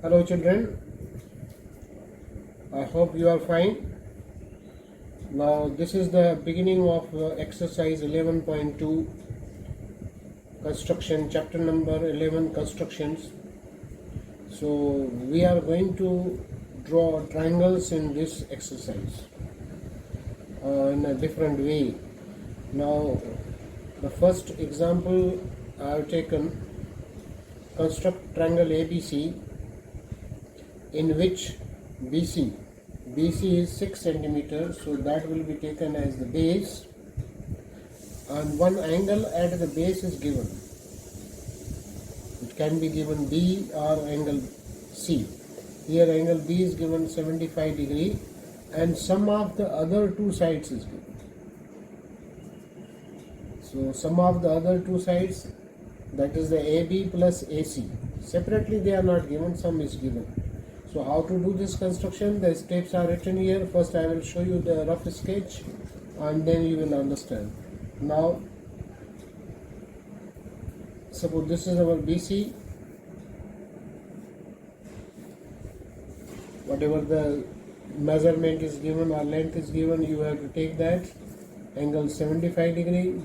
Hello children, I hope you are fine. Now this is the beginning of exercise 11.2 construction, chapter number 11 constructions. So we are going to draw triangles in this exercise in a different way. Now the first example I have taken, construct triangle ABC in which BC is 6 centimeters, so that will be taken as the base, and one angle at the base is given. It can be given B or angle C. Here angle B is given 75 degree and sum of the other two sides is given. So sum of the other two sides, that is the AB plus AC. Separately they are not given, sum is given. So how to do this construction? The steps are written here. First I will show you the rough sketch and then you will understand. Now suppose this is our BC. Whatever the measurement is given or length is given, you have to take that. Angle 75 degree.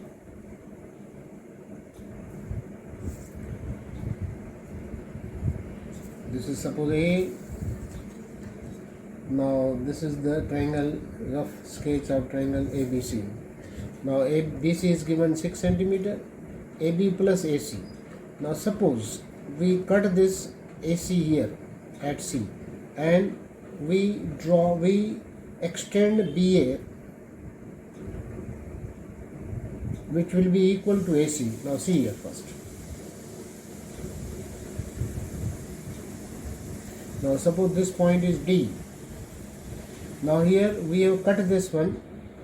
This is suppose A. Now this is the triangle, rough sketch of triangle ABC. Now ABC is given 6 centimeter, AB plus AC. Now suppose we cut this AC here at C and we extend BA, which will be equal to AC. Now see here first. Now suppose this point is D. Now here we have cut this one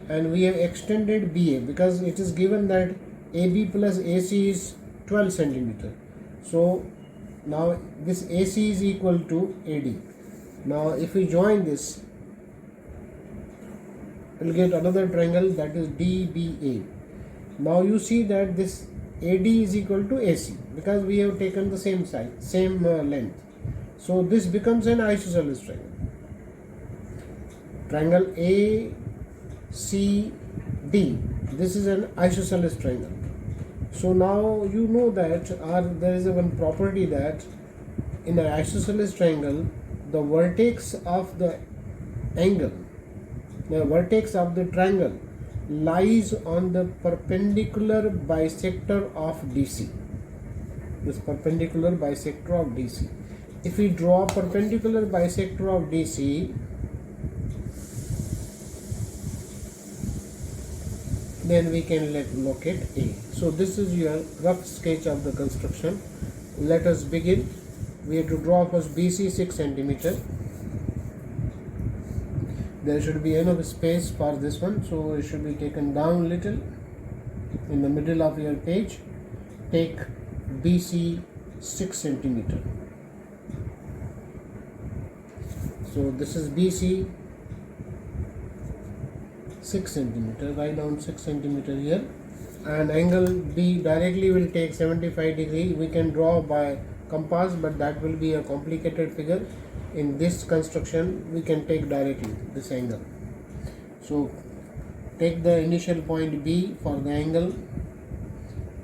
and we have extended BA because it is given that AB plus AC is 12 centimeter. So now this AC is equal to AD. Now if we join this, we will get another triangle, that is DBA. Now you see that this AD is equal to AC because we have taken the same side, same length. So this becomes an isosceles triangle. Triangle ACD, this is an isosceles triangle. So now you know that, or there is one property that in an isosceles triangle, the vertex of the angle, the vertex of the triangle lies on the perpendicular bisector of DC. This perpendicular bisector of DC. If we draw perpendicular bisector of DC, then we can locate A. So this is your rough sketch of the construction. Let us begin. We have to draw first BC 6 centimeter. There should be enough space for this one, so it should be taken down little. In the middle of your page, take BC 6 centimeter. So this is BC 6 centimeter, write down 6 centimeter here, and angle B directly will take 75 degree. We can draw by compass, but that will be a complicated figure. In this construction we can take directly this angle. So take the initial point B for the angle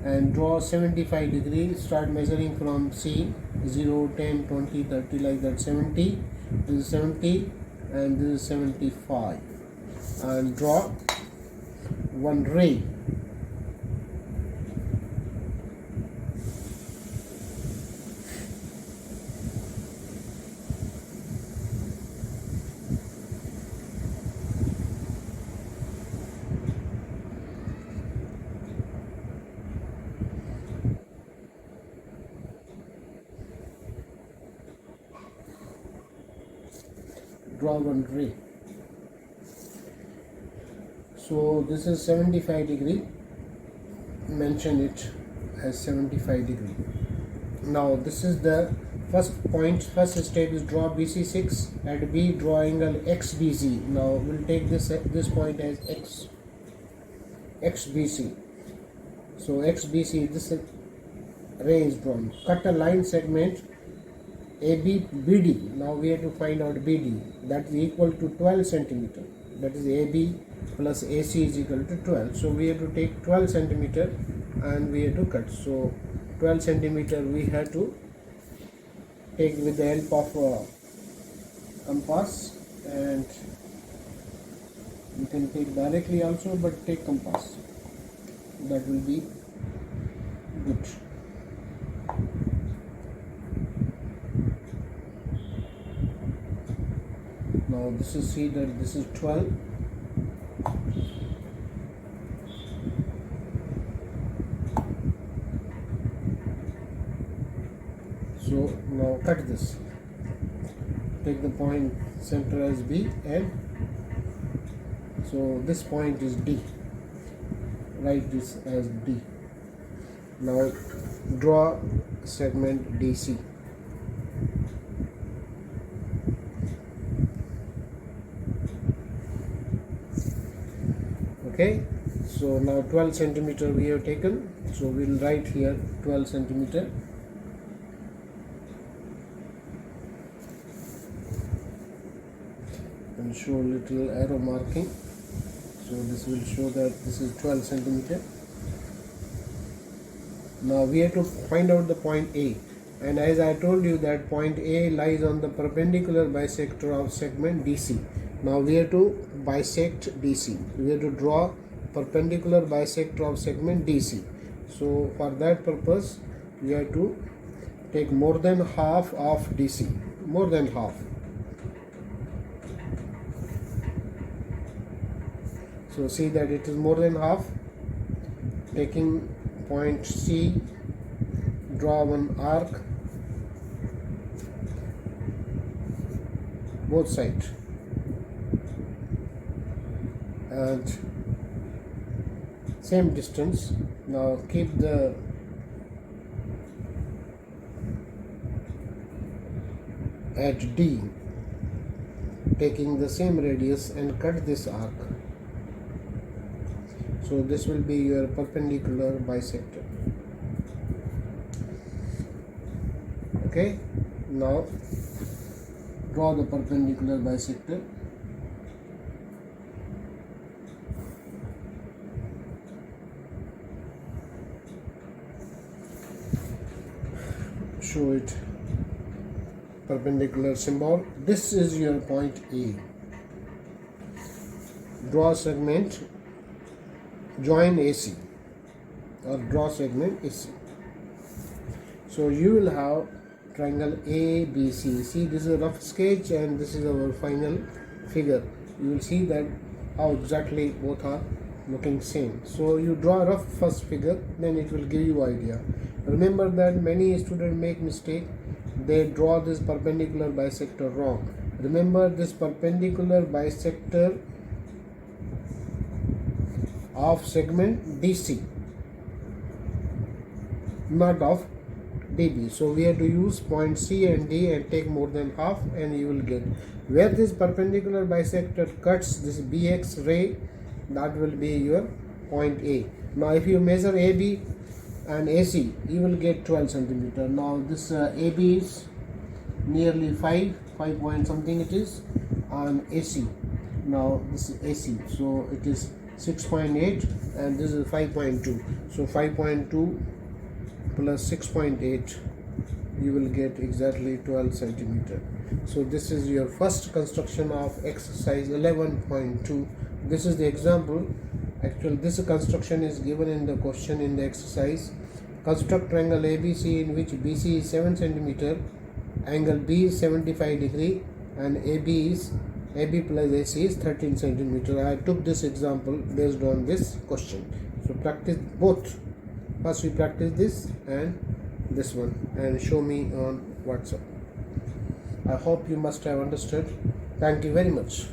and draw 75 degree. Start measuring from C, 0, 10, 20, 30, like that. 70, this is 70 and this is 75, and draw one ray. Draw one ray. So this is 75 degree, mention it as 75 degree. Now this is the first point. First step is draw BC 6, at B draw angle XBC. Now we'll take this point as XBC. So XBC, this ray is drawn. Cut a line segment AB BD. Now we have to find out BD. That is equal to 12 centimeter. That is AB plus AC is equal to 12. So we have to take 12 centimeter and we have to cut. So 12 centimeter we have to take with the help of compass, and you can take directly also, but take compass. That will be good. Now this is, see that this is 12. So now cut this. Take the point center as B, and so this point is D. Write this as D. Now draw segment DC. Okay, so now 12 centimeter we have taken, so we will write here 12 centimeter. And show little arrow marking, so this will show that this is 12 centimeter. Now we have to find out the point A, and as I told you that point A lies on the perpendicular bisector of segment DC. Now we have to bisect DC. We have to draw perpendicular bisector of segment DC. So for that purpose we have to take more than half of DC, more than half. So see that it is more than half. Taking point C, draw one arc both sides, and same distance. Now keep the at D, taking the same radius, and cut this arc. So this will be your perpendicular bisector. Okay, now draw the perpendicular bisector. Show it perpendicular symbol. This is your point A. Draw segment, join AC, or draw segment AC. So you will have triangle ABC. See, this is a rough sketch and this is our final figure. You will see that how exactly both are looking same. So you draw a rough first figure, then it will give you idea. Remember that many students make mistake. They draw this perpendicular bisector wrong. Remember, this perpendicular bisector of segment DC, not of DB. So we have to use point C and D and take more than half, and you will get where this perpendicular bisector cuts this BX ray. That will be your point A. Now if you measure AB and AC, you will get 12 centimeter. Now this AB is nearly 5 point something it is, and AC, now this is AC, so it is 6.8 and this is 5.2. So 5.2 plus 6.8, you will get exactly 12 centimeter. So this is your first construction of exercise 11.2. This is the example. Actually, this construction is given in the question in the exercise. Construct triangle ABC in which BC is 7 centimeter, angle B is 75 degree, and AB plus AC is 13 centimeter. I took this example based on this question. So practice both. First we practice this and this one and show me on WhatsApp. I hope you must have understood. Thank you very much.